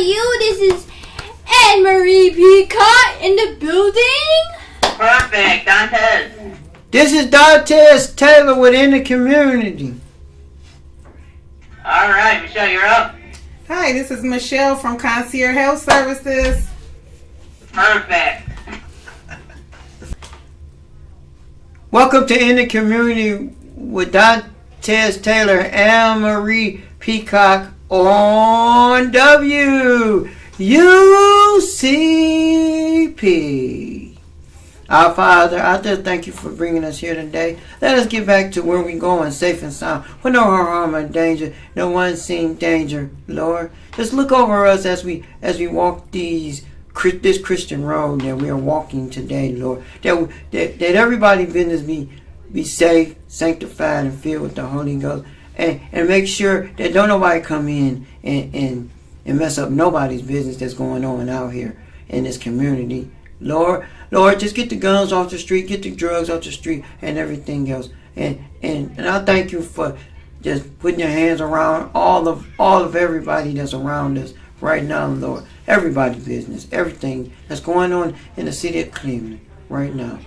you? This is Anne-Marie Peacock in the building. Perfect, Dantes. This is Dantes Taylor within the community. All right, Michelle, you're up. Hi, this is Michelle from Concierge Health Services. Perfect. Welcome to In the Community with Dantes Taylor and Anne-Marie Peacock on WUCP. Our Father, I just thank you for bringing us here today. Let us get back to where we're going, safe and sound, with no harm or danger, no unseen danger, Lord. Just look over us as we walk this Christian road that we are walking today, Lord. That everybody's business be safe, sanctified, and filled with the Holy Ghost. And make sure that don't nobody come in and mess up nobody's business that's going on out here in this community. Lord, just get the guns off the street, get the drugs off the street, and everything else. And I thank you for just putting your hands around all of everybody that's around us right now, Lord. Everybody's business, everything that's going on in the city of Cleveland right now.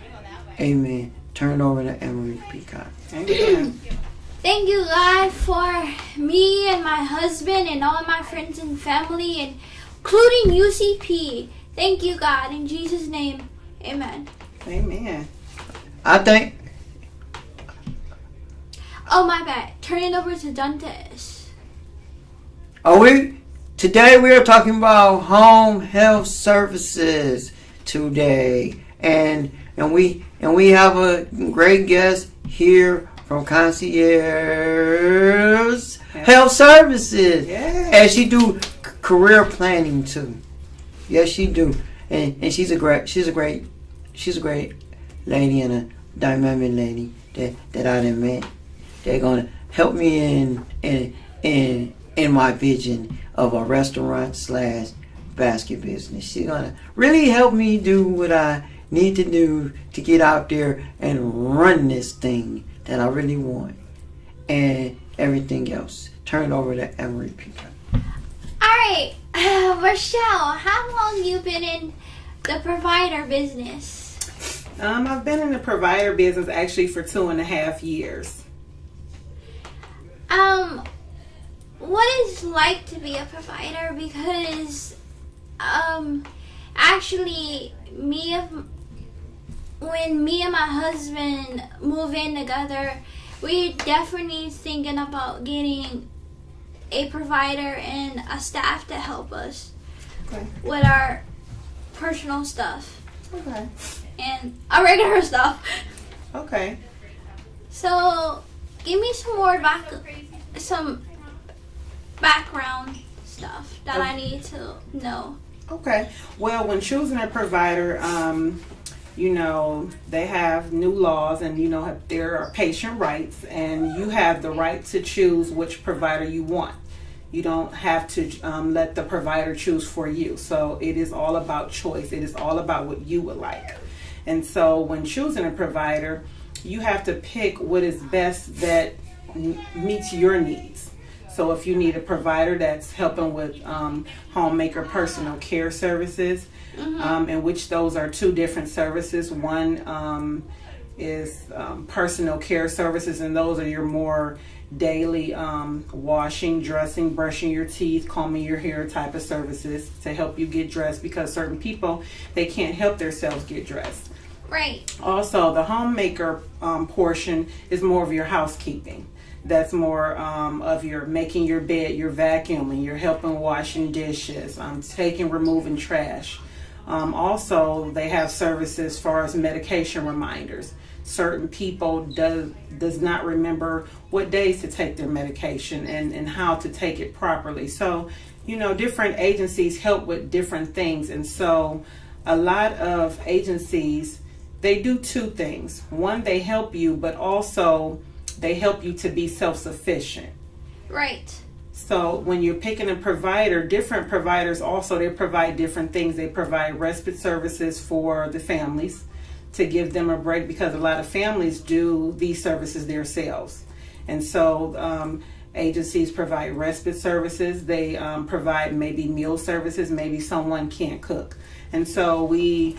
Amen. Turn it over to Anne-Marie Peacock. Amen. Thank you, God, for me and my husband and all my friends and family, including UCP. Thank you, God. In Jesus' name, amen. Amen. I think. Oh, my bad. Turn it over to Dantes. Today we are talking about home health services today, and we have a great guest here from Concierge Health Services, and she do career planning too. Yes, she do, and she's a great lady and a dynamic lady that I done met. They're gonna help me in my vision of a restaurant / basket business. She's gonna really help me do what I need to do to get out there and run this thing that I really want, and everything else. Turn it over to Anne-Marie Peacock. Alright, Rochelle, how long you been in the provider business? I've been in the provider business actually for 2.5 years. What is it like to be a provider? Because, actually, when me and my husband move in together, we're definitely thinking about getting a provider and a staff to help us with our personal stuff. Okay. And our regular stuff. Okay. So, give me some background stuff that I need to know. Okay. Well, when choosing a provider, they have new laws, and there are patient rights, and you have the right to choose which provider you want. You don't have to let the provider choose for you. So it is all about choice. It is all about what you would like. And so when choosing a provider, you have to pick what is best that meets your needs. So if you need a provider that's helping with homemaker personal care services, in which those are two different services. One is personal care services, and those are your more daily washing, dressing, brushing your teeth, combing your hair type of services to help you get dressed, because certain people, they can't help themselves get dressed. Right. Also, the homemaker portion is more of your housekeeping. That's more of your making your bed, your vacuuming, you're helping washing dishes, removing trash. Also, they have services as far as medication reminders. Certain people does not remember what days to take their medication and how to take it properly. So, different agencies help with different things. And so a lot of agencies, they do two things. One, they help you, but also they help you to be self-sufficient. Right. So when you're picking a provider, different providers also, they provide different things. They provide respite services for the families to give them a break, because a lot of families do these services themselves. And so agencies provide respite services. They provide maybe meal services. Maybe someone can't cook, and so we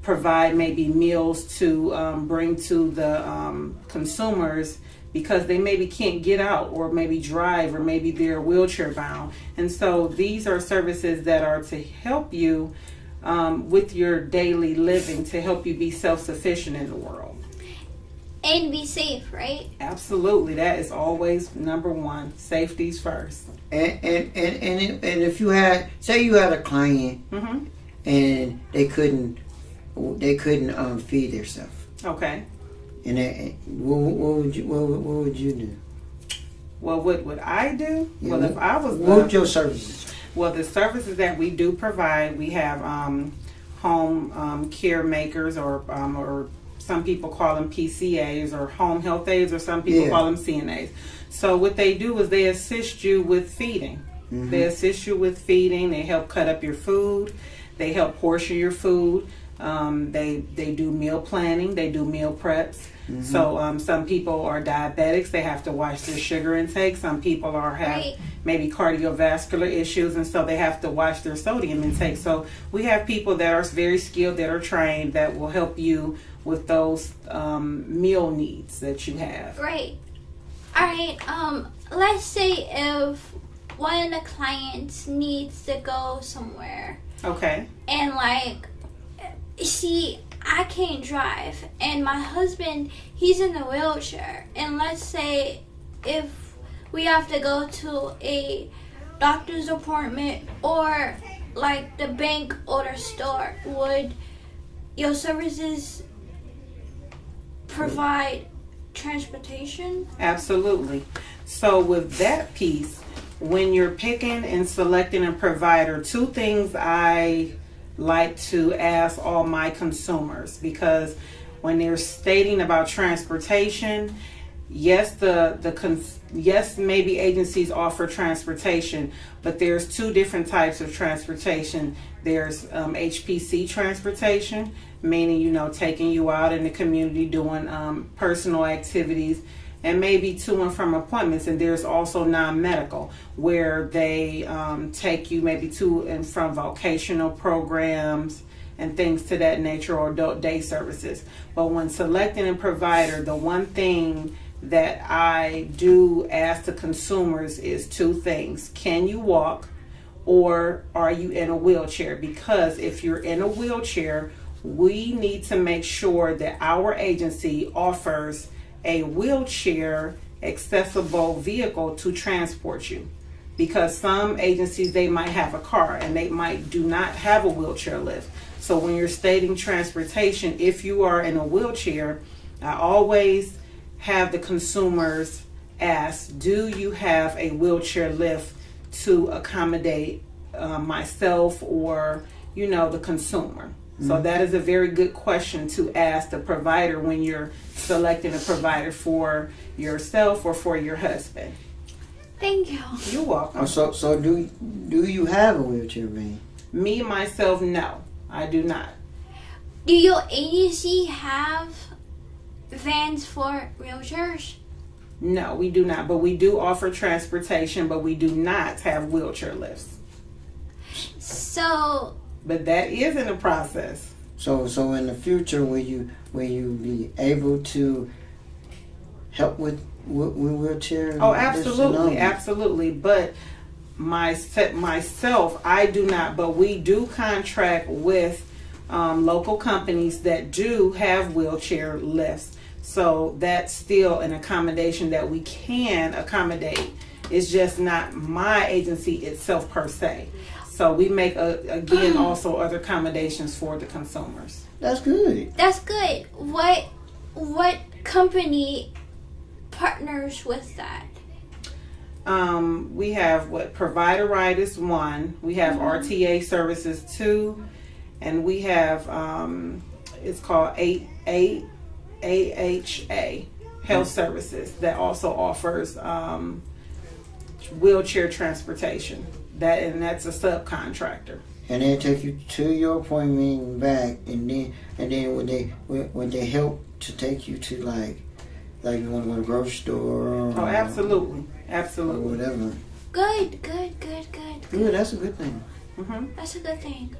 provide maybe meals to bring to the consumers because they maybe can't get out or maybe drive or maybe they're wheelchair bound. And so these are services that are to help you with your daily living, to help you be self-sufficient in the world. And be safe, right? Absolutely. That is always number one. Safety's first. And if you had, say you had a client Mm-hmm. and they couldn't feed themselves. Okay. And what would you do? Well, what would I do? Yeah, Well, if I was what would your services? Well, the services that we do provide, we have home care makers, or some people call them PCAs, or home health aides, or some people call them CNAs. So what they do is they assist you with feeding. Mm-hmm. They assist you with feeding. They help cut up your food. They help portion your food. They do meal planning. They do meal preps. Mm-hmm. So some people are diabetics. They have to watch their sugar intake. Some people have maybe cardiovascular issues, and so they have to watch their sodium intake. So we have people that are very skilled, that are trained, that will help you with those meal needs that you have. Right. All right. Let's say if one of the clients needs to go somewhere. Okay. And see, I can't drive, and my husband, he's in a wheelchair, and let's say if we have to go to a doctor's appointment or like the bank or the store, would your services provide transportation? Absolutely. So with that piece, when you're picking and selecting a provider, two things I like to ask all my consumers, because when they're stating about transportation, yes, yes, maybe agencies offer transportation, but there's two different types of transportation. There's HPC transportation, meaning taking you out in the community, doing personal activities, and maybe to and from appointments. And there's also non-medical, where they take you maybe to and from vocational programs and things to that nature, or adult day services. But when selecting a provider, the one thing that I do ask the consumers is two things. Can you walk, or are you in a wheelchair? Because if you're in a wheelchair, we need to make sure that our agency offers a wheelchair accessible vehicle to transport you, because some agencies, they might have a car and they might do not have a wheelchair lift. So when you're stating transportation, if you are in a wheelchair, I always have the consumers ask, do you have a wheelchair lift to accommodate myself or the consumer? So that is a very good question to ask the provider when you're selecting a provider for yourself or for your husband. Thank you. You're welcome. So do you have a wheelchair van? Me, myself, no, I do not. Do your agency have vans for wheelchairs? No, we do not. But we do offer transportation, but we do not have wheelchair lifts. So... But that is in the process. So in the future, will you be able to help with wheelchair? Oh, absolutely, absolutely. But myself, I do not. But we do contract with local companies that do have wheelchair lifts. So that's still an accommodation that we can accommodate. It's just not my agency itself per se. So we make, again, also other accommodations for the consumers. That's good. That's good. What company partners with that? We have Provider Right is one. We have RTA Services 2. And we have, it's called AHA Health Services, that also offers wheelchair transportation. That's a subcontractor. And they take you to your appointment and back, and then would they help to take you to like you want to go to the grocery store? Oh, absolutely. Absolutely. Or whatever. Good. Good, that's a good thing. Mm-hmm. That's a good thing.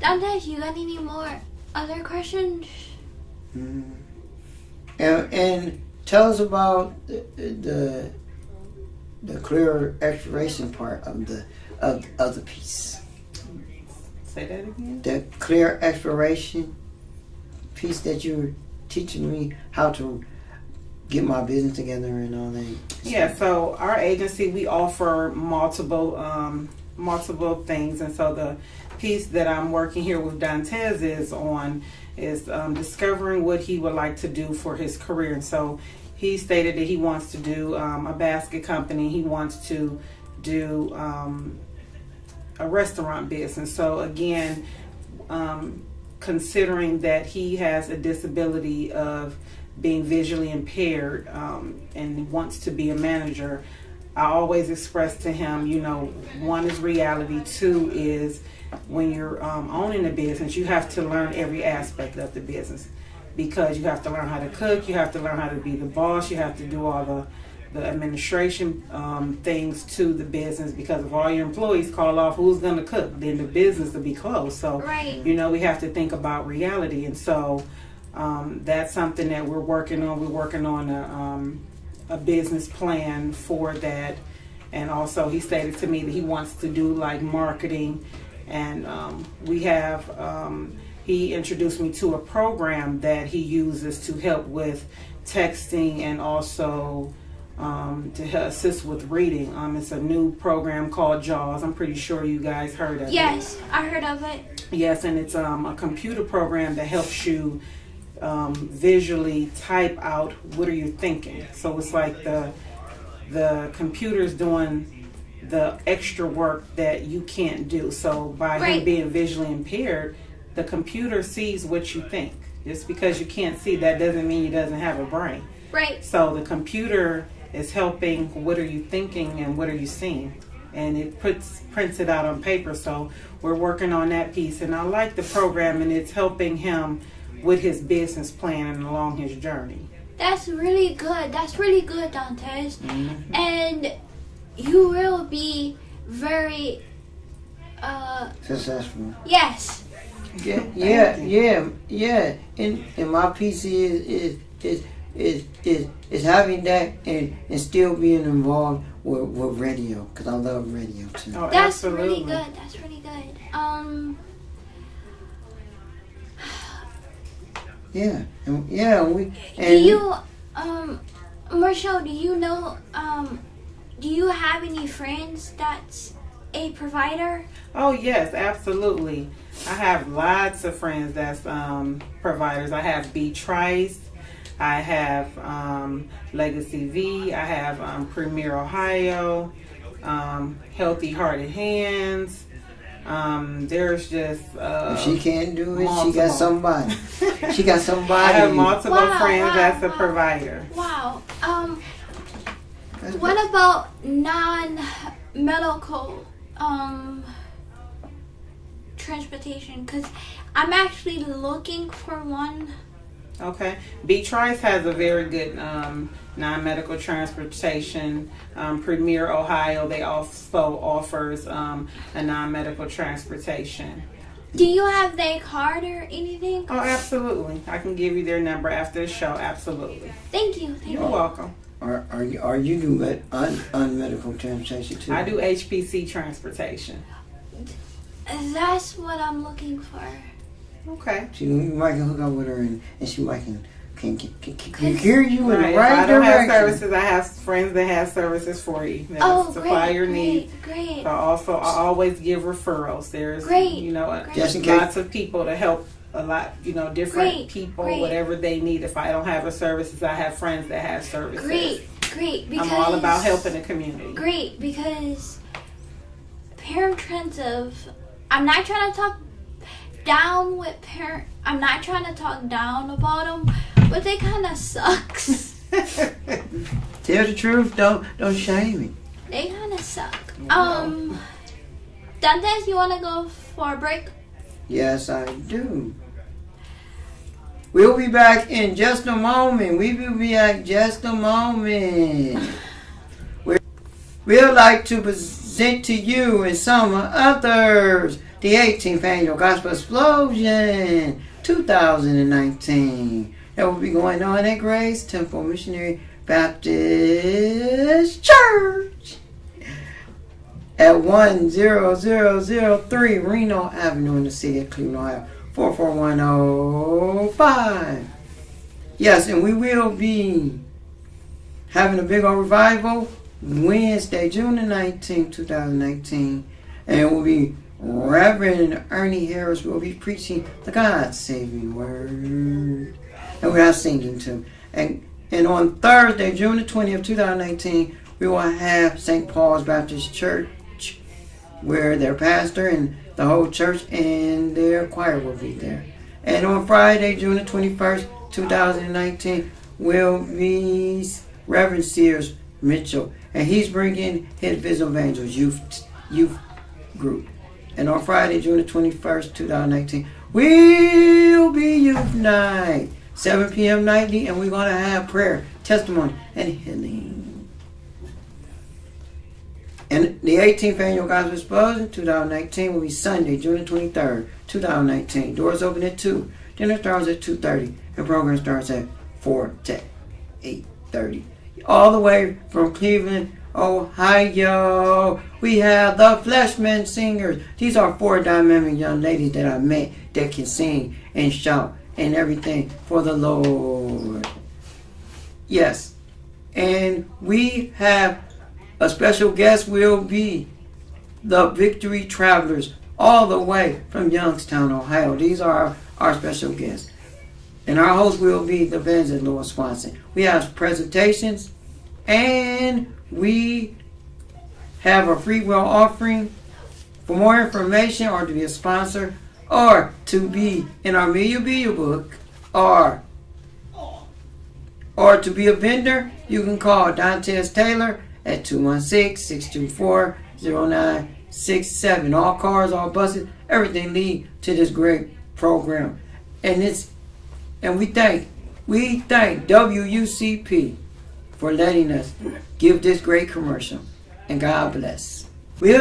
Dantes, you got any more other questions? Mm. And tell us about the clear expiration part of the piece. Say that again. The clear expiration piece that you're teaching me how to get my business together and all that. Yeah, so our agency, we offer multiple things, and so the piece that I'm working here with Dantes is discovering what he would like to do for his career. And so he stated that he wants to do a basket company. He wants to do a restaurant business. So again, considering that he has a disability of being visually impaired and wants to be a manager, I always express to him, one is reality, two is when you're owning a business, you have to learn every aspect of the business, because you have to learn how to cook, you have to learn how to be the boss, you have to do all the administration things to the business, because if all your employees call off, who's going to cook? Then the business will be closed. So, right. We have to think about reality. And so that's something that we're working on. We're working on a business plan for that. And also he stated to me that he wants to do like marketing. And we have, he introduced me to a program that he uses to help with texting and also to assist with reading. It's a new program called JAWS. I'm pretty sure you guys heard of it. Yes, I heard of it. Yes, and it's a computer program that helps you visually type out what are you thinking. So it's like the computer's doing the extra work that you can't do. So by him being visually impaired, the computer sees what you think. Just because you can't see, that doesn't mean he doesn't have a brain. Right. So the computer is helping what are you thinking and what are you seeing. And it prints it out on paper. So we're working on that piece. And I like the program, and it's helping him with his business plan and along his journey. That's really good. That's really good, Dantes. Mm-hmm. And you will be very successful. Yes. Yeah. And my piece is having that and still being involved with radio, because I love radio too. Oh, that's absolutely. really good. That's really good. Do you Marshall, do you have any friends that's a provider? Oh yes, absolutely. I have lots of friends that's providers. I have B Trice, I have Legacy V, I have Premier Ohio, Healthy Hearted Hands. There's just if she can't do it, multiple. she got somebody. She got somebody. I have multiple friends that's a provider. Wow. What about non-medical transportation? Because I'm actually looking for one. Okay. B Trice has a very good non-medical transportation. Premier Ohio, they also offers a non-medical transportation. Do you have their card or anything? Oh, absolutely. I can give you their number after the show. Absolutely. Thank you. You're welcome. Are you doing unmedical transportation too? I do HPC transportation. That's what I'm looking for. Okay. So you might can hook up with her and she might can hear you in the If right I don't direction. have services, I have friends that have services for you. That supply your needs. Great. So also, I always give referrals. There's, Just in case. lots of people to help a lot, different people, whatever they need. If I don't have the services, I have friends that have services. Great. Because I'm all about helping the community. Great, because parents I'm not trying to talk down with I'm not trying to talk down about them, but they kind of sucks. Tell the truth. Don't shame me. They kind of suck. Dantes, you want to go for a break? Yes, I do. We'll be back in just a moment. We will be back just a moment. We'd like to present to you and some others the 18th Annual Gospel Explosion 2019. That will be going on at Grace Temple Missionary Baptist Church at 10003 Reno Avenue in the city of Cleveland, Ohio, 44105. Yes, and we will be having a big old revival Wednesday, June the 19th, 2019. And it will be Reverend Ernie Harris will be preaching the God-saving word. And we are singing too. And on Thursday, June the 20th, 2019, we will have St. Paul's Baptist Church, where their pastor and the whole church and their choir will be there. And on Friday, June the 21st, 2019, will be Reverend Sears Mitchell. And he's bringing his Visible Angels youth group. And on Friday, June the 21st, 2019, will be Youth Night, 7 p.m. nightly, and we're going to have prayer, testimony, and healing. And the 18th Annual Gospel Explosion 2019 will be Sunday, June the 23rd, 2019. Doors open at 2. Dinner starts at 2:30. The program starts at 4 to 8:30. All the way from Cleveland, Ohio, we have the Fleshman Singers. These are 4 dynamic young ladies that I met that can sing and shout and everything for the Lord. Yes. And we have a special guest will be the Victory Travelers, all the way from Youngstown, Ohio. These are our special guests. And our host will be the evangelist Lord Swanson. We have presentations, and we have a free will offering. For more information, or to be a sponsor, or to be in our Media book, or to be a vendor, you can call Dantes Taylor at 216-624-0967. All cars, all buses, everything lead to this great program. And we thank WUCP for letting us give this great commercial. And God bless. We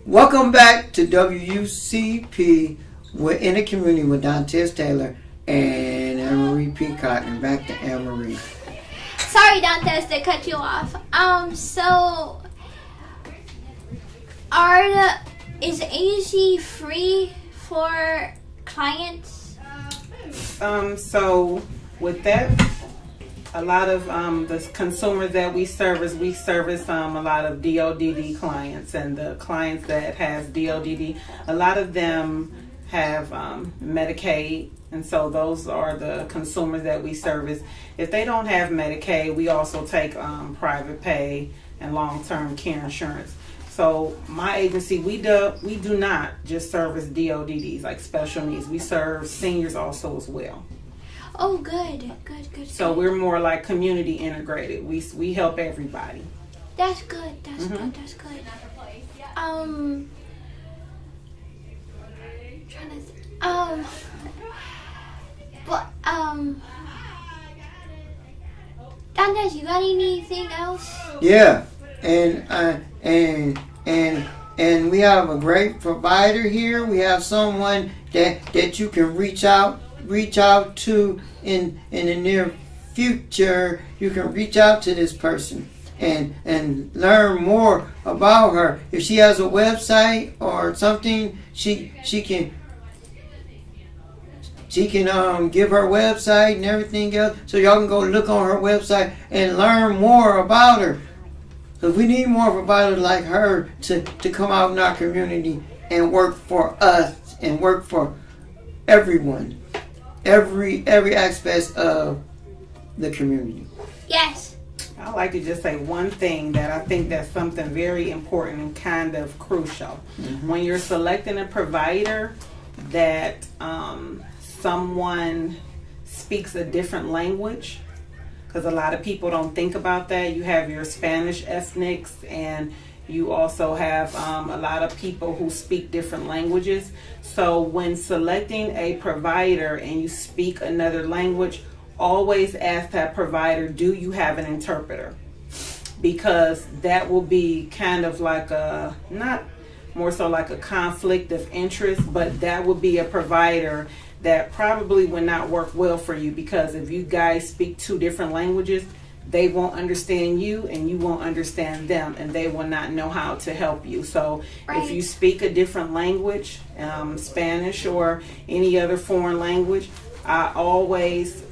welcome back to WUCP. We're in the community with Dantes Taylor and Anne-Marie Peacock. And back to Anne-Marie. Sorry, Dantes, to cut you off. So, is the agency free for clients? So with that, a lot of the consumers that we service a lot of DODD clients, and the clients that have DODD, a lot of them have Medicaid, and so those are the consumers that we service. If they don't have Medicaid, we also take private pay and long-term care insurance. So my agency, we do not just service DODDs, like special needs. We serve seniors also as well. Oh, good. So we're more like community integrated. We help everybody. That's good. That's good. Dantes, you got anything else? Yeah, and we have a great provider here. We have someone that you can reach out to in the near future. You can reach out to this person and learn more about her. If she has a website or something, she can give her website and everything else, so y'all can go look on her website and learn more about her. Because we need more providers like her to come out in our community and work for us and work for everyone, every aspect of the community. Yes. I'd like to just say one thing that I think that's something very important and kind of crucial. Mm-hmm. When you're selecting a provider that someone speaks a different language, because a lot of people don't think about that. You have your Spanish ethnics and You also have a lot of people who speak different languages. So when selecting a provider and you speak another language, always ask that provider, do you have an interpreter? Because that will be kind of like a, not more so like a conflict of interest, but that would be a provider that probably would not work well for you, because if you guys speak two different languages, they won't understand you and you won't understand them, and they will not know how to help you. So if you speak a different language, Spanish or any other foreign language, I always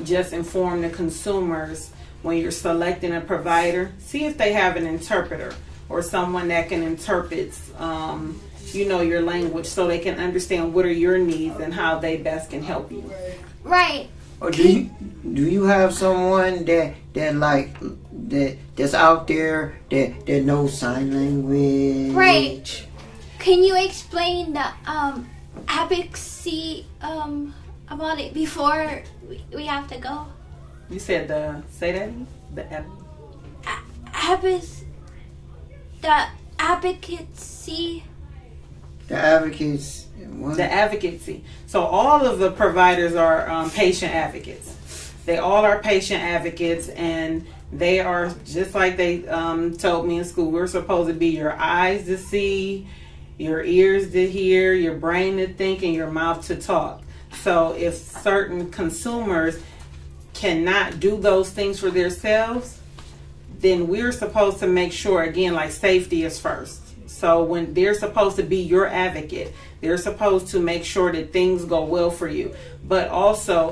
just inform the consumers when you're selecting a provider, see if they have an interpreter or someone that can interpret your language, so they can understand what are your needs and how they best can help you. Right. Or do you have someone that's out there that knows sign language? Right. Can you explain the advocacy about it before we have to go? You said the advocacy. The advocates. What? The advocacy. So all of the providers are patient advocates. They all are patient advocates, and they are just like they told me in school. We're supposed to be your eyes to see, your ears to hear, your brain to think, and your mouth to talk. So if certain consumers cannot do those things for themselves, then we're supposed to make sure, again, like safety is first. So when they're supposed to be your advocate, they're supposed to make sure that things go well for you. But also,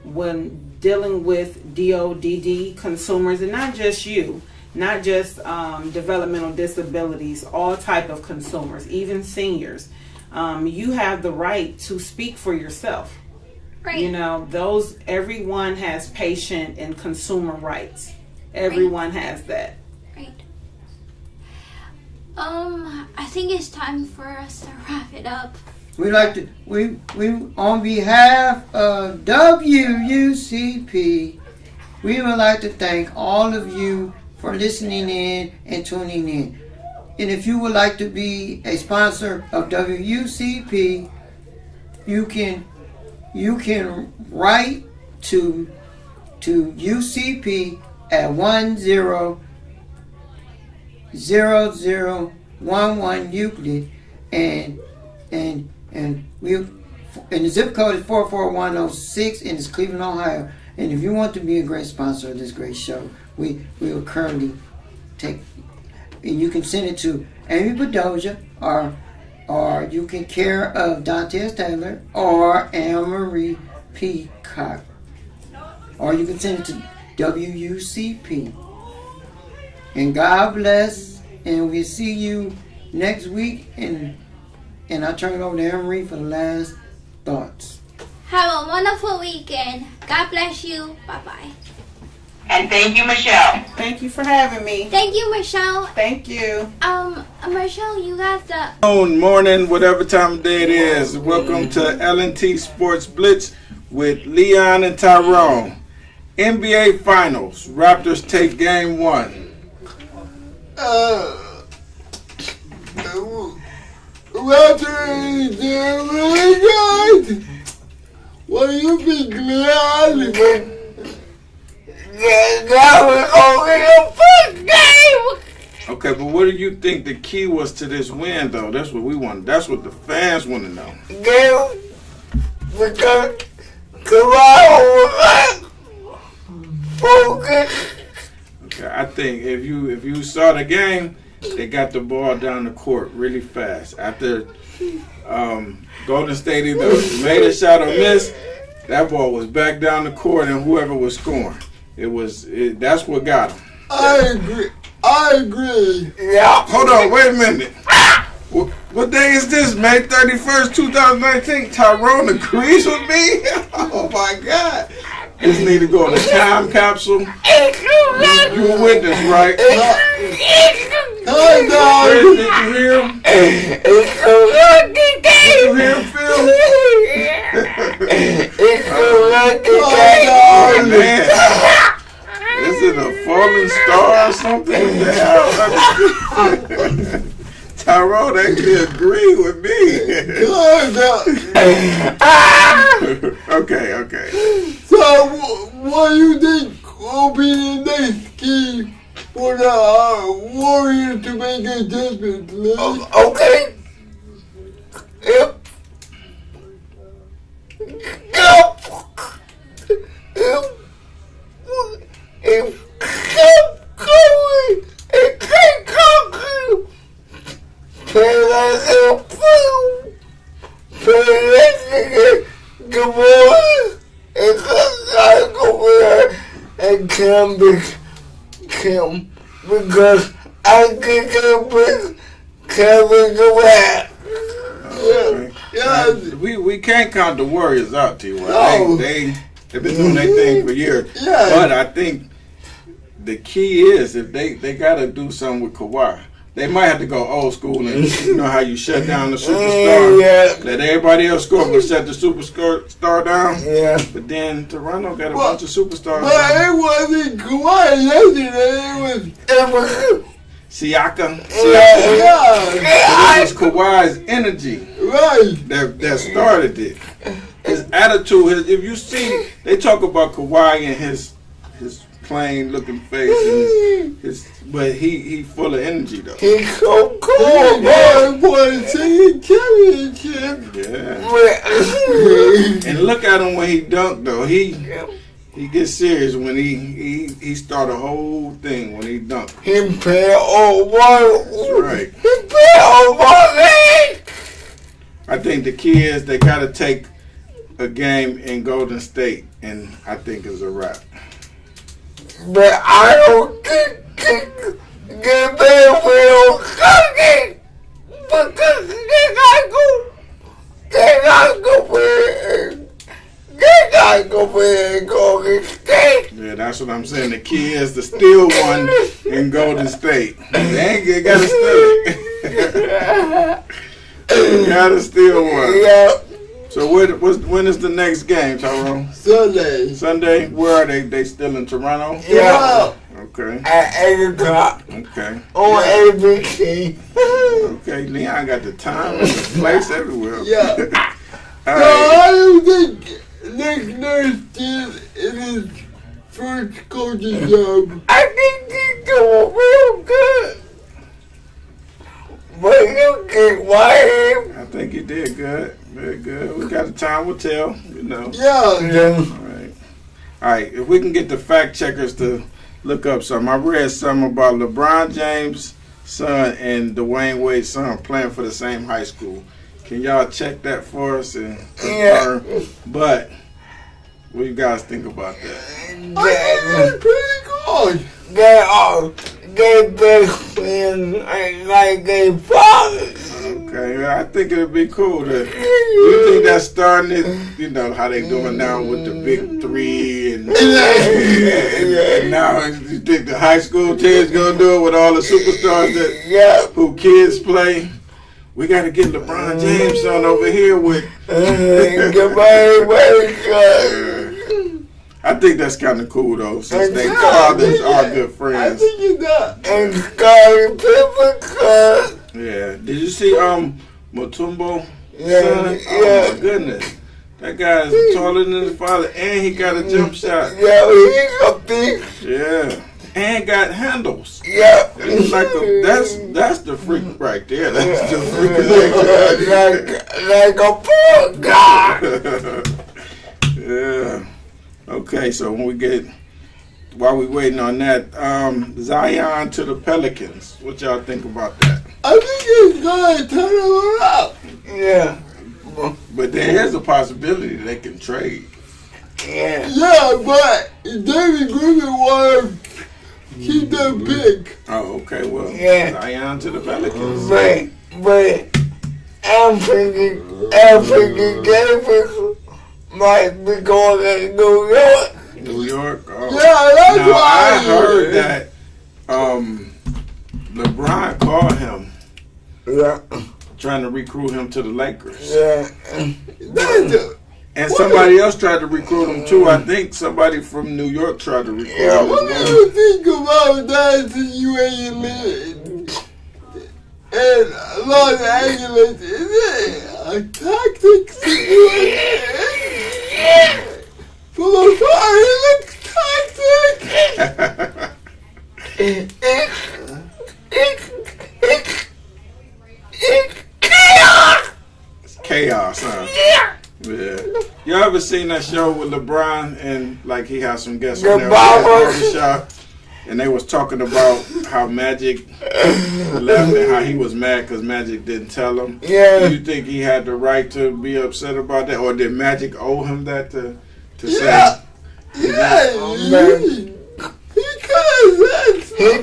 when dealing with DODD consumers, and not just you, not just developmental disabilities, all type of consumers, even seniors, you have the right to speak for yourself. Right. You know, everyone has patient and consumer rights. Everyone has that. Right. I think it's time for us to wrap it up. We on behalf of WUCP, we would like to thank all of you for listening in and tuning in. And if you would like to be a sponsor of WUCP, you can write to UCP at 100011 Euclid, and the zip code is 44106, and it's Cleveland, Ohio. And if you want to be a great sponsor of this great show, we will currently take, and you can send it to Amy Bedoja, or you can care of Dante Taylor or Anne Marie Peacock, or you can send it to WUCP. And God bless, and we'll see you next week. And I'll turn it over to Anne Marie for the last thoughts. Have a wonderful weekend. God bless you. Bye-bye. And thank you, Michelle. Thank you for having me. Thank you, Michelle. Thank you. Michelle, you got the... Morning, whatever time of day it is. Welcome to L&T Sports Blitz with Leon and Tyrone. NBA Finals. Raptors take game 1. Raptors doing really good. What do you think, Leon? That was only a first game. Okay, but what do you think the key was to this win, though? That's what we want. That's what the fans want to know. Because Kawhi was focused. Okay, I think if you saw the game, they got the ball down the court really fast. After Golden State either made a shot or missed, that ball was back down the court, and whoever was scoring, that's what got them. I agree. Yeah. Hold on, wait a minute. What day is this? May 31st, 2019. Tyrone agrees with me? Oh my God. This need to go in a time capsule. You a witness, right? Chris, did you hear him? Did you hear him, Phil? It's a lucky Oh, man. This is a falling star or something? What the hell? Tyrone actually agreed with me. Okay. So, what do you think will be the next key for the Warriors to make a difference? Okay. If kept going and keep talking, play like a fool, play like the boys, and come over and Kim because I think it was Kevin Durant. Yeah. We can't count the Warriors out, T.Y. No. They've been doing their thing for years. Yeah. But I think the key is if they got to do something with Kawhi. They might have to go old school and you know how you shut down the superstar. Yeah. Let everybody else score, but shut the superstar down. Yeah. But then Toronto got a bunch of superstars. But it wasn't Kawhi yesterday. It was Siakam. Yeah. It was Kawhi's energy Right. that started it. His attitude. If you see, they talk about Kawhi and his plain looking face, and but he full of energy though. he's so cool, He man. won a championship. Yeah. And look at him when he dunked though. He gets serious when he start a whole thing when he dunked. He played all one. That's right. He played all one. I think the key is they got to take a game in Golden State, and I think it's a wrap. But I don't think get there will cooking because they gotta go where Golden State. Yeah, that's what I'm saying. The key is to steal one in Golden State. They gotta steal it. You gotta steal one. Yeah. So when is the next game, Tyrone? Sunday. Sunday? Where are they? They still in Toronto? Yeah. Okay. At 8 o'clock Okay. on ABC. Okay, Leon got the time and the place everywhere. Yeah. All So right. how do you think Nick Nurse did in his first coaching job? I think he's doing real good. But you get why I think you did good. Very good. We got the time will tell, you know. Yeah. All right. If we can get the fact checkers to look up something. I read something about LeBron James' son and Dwayne Wade's son playing for the same high school. Can y'all check that for us and confirm? But what do you guys think about that? I think it's pretty good. they best friends like they fathers. Okay, I think it'd be cool to. You think that's starting it? You know how they doing now with the big three and now you think the high school team's gonna do it with all the superstars that who kids play? We got to get LeBron James son over here with. I think that's kind of cool though, since their fathers are good I friends. think it's that. And Scottie Pippen, Yeah. Did you see Mutombo? Yeah, Son? yeah. Oh my goodness. That guy is taller than his father, and he got a jump shot. yeah, he's a big, Yeah. And got handles. yeah. It's like that's the freak right there. That's the freak. like a poor guy. Yeah. Okay, so while we waiting on that, Zion to the Pelicans. What y'all think about that? I think it's gonna turn it around. Yeah, But there is a possibility they can trade. yeah. Yeah, but David Griffin wanna keep that pick. Oh, okay. Well, Yeah. Zion to the Pelicans. But Anthony Davis might be going to New York. New York. Oh. Yeah, that's Now, why I heard that LeBron called him Yeah, trying to recruit him to the Lakers. yeah. And somebody else tried to recruit him too. I think somebody from New York tried to recruit him. What do you think about that situation in Los Angeles? Is it a toxic situation? For the fire, it looks It's chaos, huh? Yeah. You ever seen that show with LeBron and like he had some guests on there barbershop, and they was talking about how Magic left and how he was mad because Magic didn't tell him. Yeah. Do you think he had the right to be upset about that, or did Magic owe him that to say? Yeah, he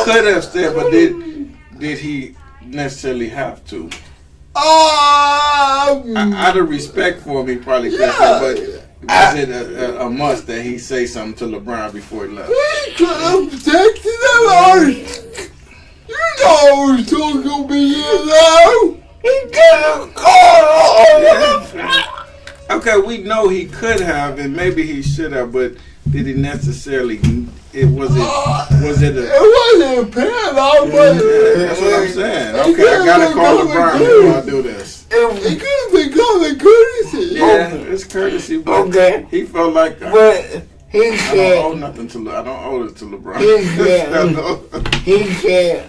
could have said, but did he necessarily have to? Out of respect for him, he probably could have, but was it a must that he say something to LeBron before he left? He could have texted him out. You know who's talking to me now. He could have called. Okay, we know he could have, and maybe he should have, but did he necessarily? Was it It wasn't a parallel, but that's what I'm saying. Okay, I gotta call LeBron before I do this. It could have been common courtesy. Yeah, it's courtesy, but Okay. he felt like But he I said, don't owe nothing to. I don't owe it to LeBron. he said,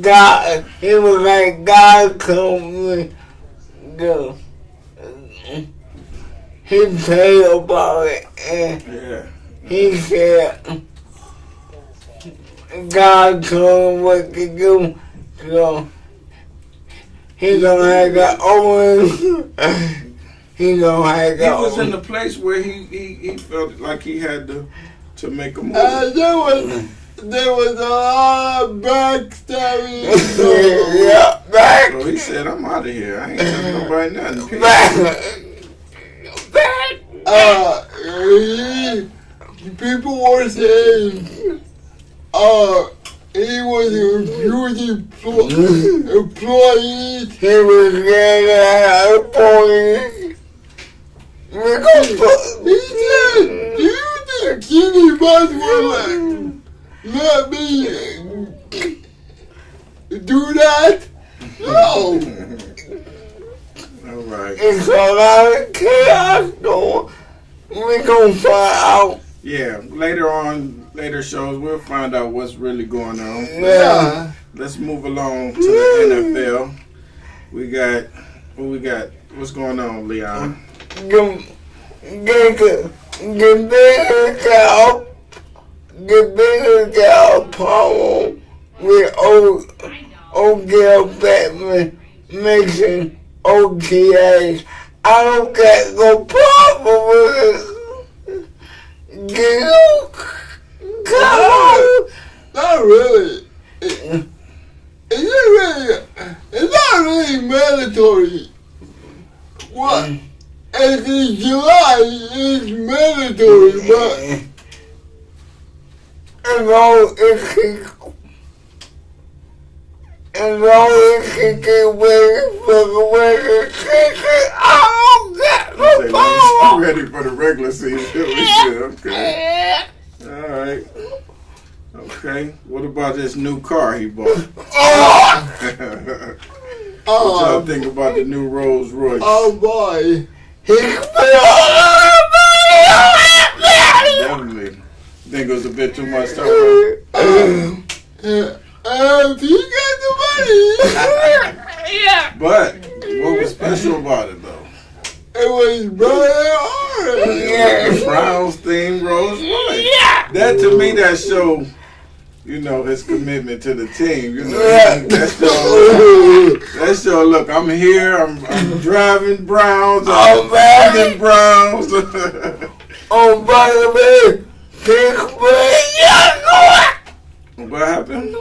God, he was like, God come with the, he prayed about it, and Yeah. he said, God told him what to do, so he gonna have to own, he gonna have to He was in own. the place where he felt like he had to make a move. There was a lot of backstabbing. Yeah, back, So he said, "I'm out of here. I ain't telling nobody nothing." Peace." back. People were saying, he was a huge employee. He was getting out of police. He said, do you think anybody would let me do that? No. All right. It's a lot of chaos going. We gonna find out. Yeah. Later shows, we'll find out what's really going on. Yeah. Let's move along to the NFL. We got what's going on, Leon? Get bigger cow problem with OGL Batman mixing OTAs. I don't got no problem with it. Get Not really. It's not really mandatory. What? As in July, it's mandatory, but as long as he get ready for the regular season, I don't got no Say, problem. "We're ready for the regular season." Okay. All right. Okay. What about this new car he bought? What y'all think about the new Rolls Royce? oh boy. He spent all Definitely. Think it was a bit too much time. He got the money. But what was special about it though? It was very hard. The Browns themed Rolls Royce. That to me, that show, his commitment to the team. That show. Look, I'm here. I'm driving Browns. I'm riding Browns. Oh, by the way, What happened?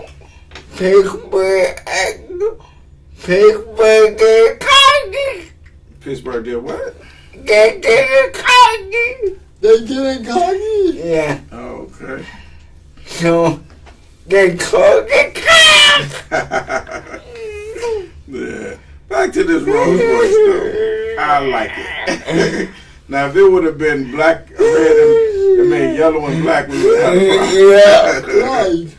Pittsburgh get cocky. Pittsburgh did what? They get cocky. They getting cocky? Yeah, Oh, okay. so they call it cock. Yeah. Back to this Rolls Royce though. I like it. Now, if it would have been black, red, and yellow and black, we would have had a problem.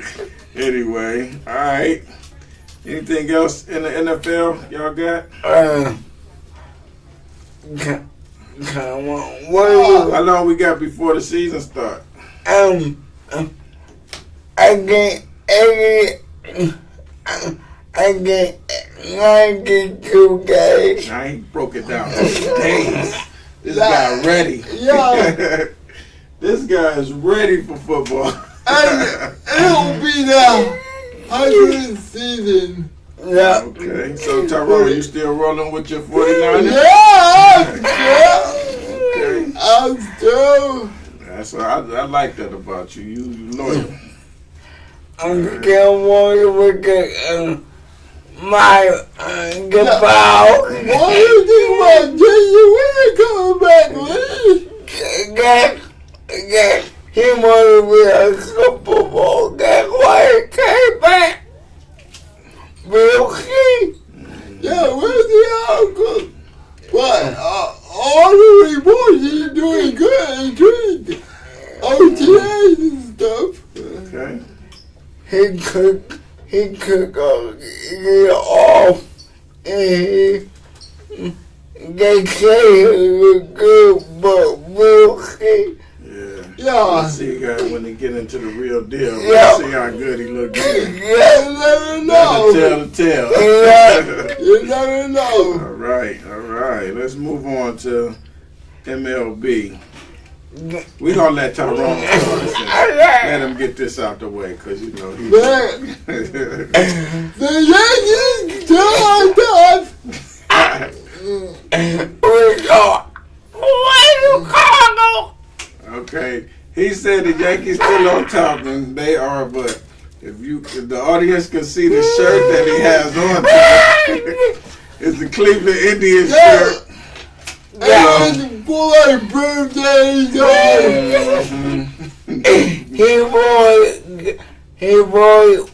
Anyway, all right. Anything else in the NFL y'all got? How long we got before the season start? I get 92 days. I ain't broke it down. Days. This guy ready. Yeah. This guy is ready for football. And it'll be the 100th season. Yeah. Okay, so Tyrone, you still rolling with your 49ers? Yeah, I'm still. That's what I like that about you. You loyal. I'm still working with my goodbye. What do you think about Jay? When they coming back, Lee? He wanted to be a Super Bowl. That's why he came back. Real key. Yeah, where's the uncle? But all the reports, he's doing good. He's doing OTAs and stuff. Okay. He could go get off, and they say he was good, but real key. Yeah. You see a guy when he get into the real deal. Yeah. See how good he look good. You never know. Tell the tale. You never know. All right. Let's move on to MLB. We gonna let Tyrone let him get this out the way, cause you know he's The Yankees turned tough. Okay, he said the Yankees still on top, and they are. But if the audience can see the shirt that he has on, it's the Cleveland Indians shirt. And for like birthdays. He bought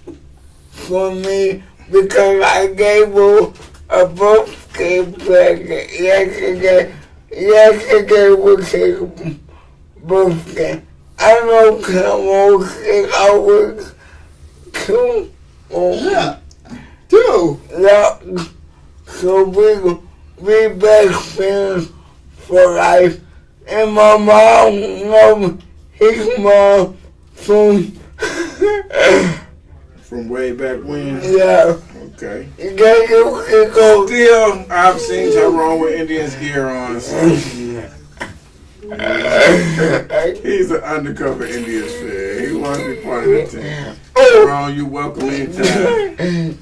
for me because I gave him a birthday present yesterday was his birthday. I don't come on 6 hours too. Yeah. Two. Yeah. So we best friends for life. And my mom knows his mom from way back when. Yeah. Okay. You can go. Still, I've seen Tyrone with Indians gear on. So. He's an undercover Indians fan. He wants to be part of the team. Tyrone, you welcome anytime.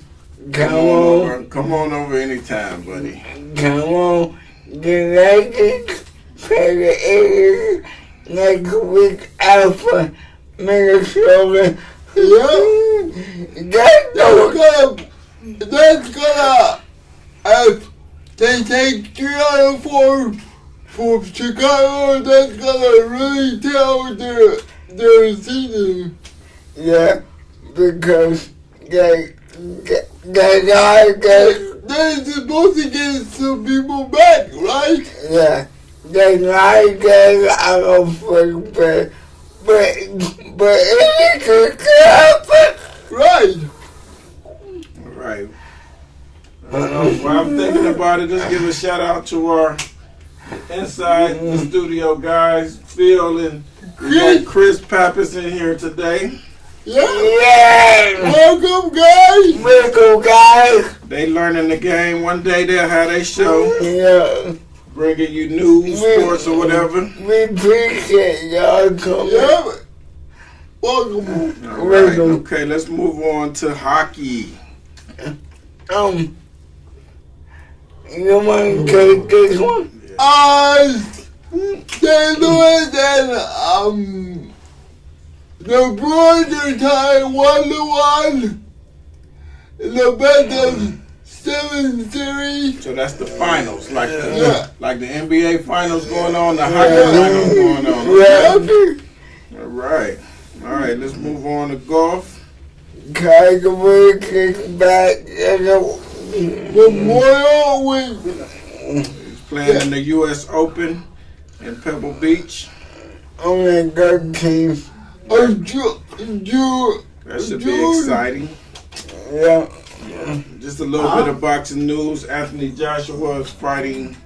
Come on over anytime, buddy. Come on. The Lakers play the A's next week after Minnesota. Yeah. That's gonna if they take 3 out of 4 from Chicago, that's gonna really tell their season. Yeah, because they're supposed to get some people back, right? Yeah, they like that out of first place, but it could happen. Right. Right. While I'm thinking about it, just give a shout out to our inside the studio guys, Phil and Chris Pappas in here today. Yeah. Welcome, guys. Welcome, guys. They learning the game. One day they'll have their show. Yeah. Bringing you news, sports, or whatever. We appreciate y'all coming. Yeah. Welcome. All right. Okay, let's move on to hockey. You want to take this one? St. Louis and the Bruins are tied 1-1 in the best of 7 series. So that's the finals, like the NBA finals going on, the hockey finals going on. All right. Let's move on to golf. Tiger kicks back Memorial Week. playing in the U.S. Open in Pebble Beach. On the good team. That should be exciting. Yeah. Just a little bit of boxing news. Anthony Joshua is fighting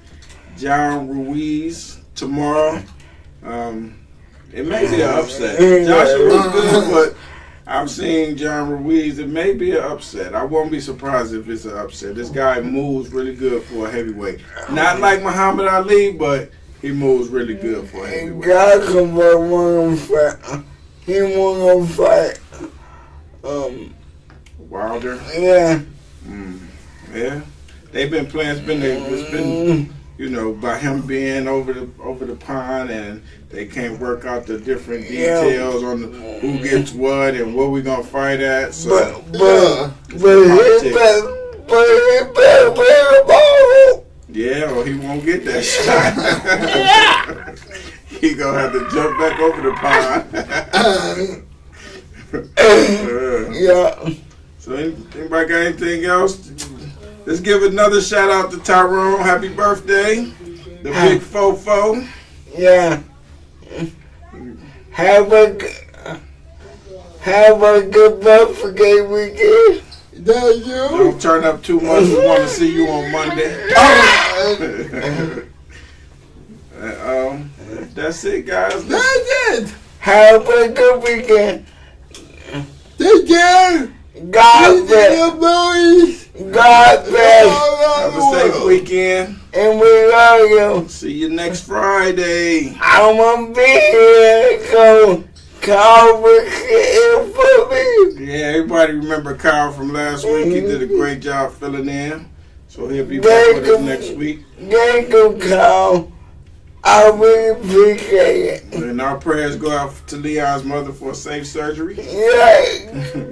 John Ruiz tomorrow. It may be an upset. Joshua's good, but I'm seeing John Ruiz. It may be an upset. I won't be surprised if it's an upset. This guy moves really good for a heavyweight. Not like Muhammad Ali, but he moves really good for a heavyweight. God can want to fight. He want to fight. Wilder. Yeah. Yeah. They've been playing. It's been you know, by him being over the pond, and they can't work out the different details on who gets what and what we gonna fight at. So, but he better ball. Yeah, or he won't get that shot. He gonna have to jump back over the pond. Yeah. So, anybody got anything else? Let's give another shout out to Tyrone. Happy birthday, the big fofo. Yeah. Have a good birthday weekend. Thank you. Don't turn up too much. We want to see you on Monday. That's it, guys. That's it. Have a good weekend. Take care. God bless. God bless. Have a safe weekend. And we love you. See you next Friday. I want to be here. So Carl was here for me. Yeah, everybody remember Kyle from last week. He did a great job filling in. So he'll be back with us next week. Thank you, Carl. I really appreciate it. And our prayers go out to Leon's mother for a safe surgery. Yeah.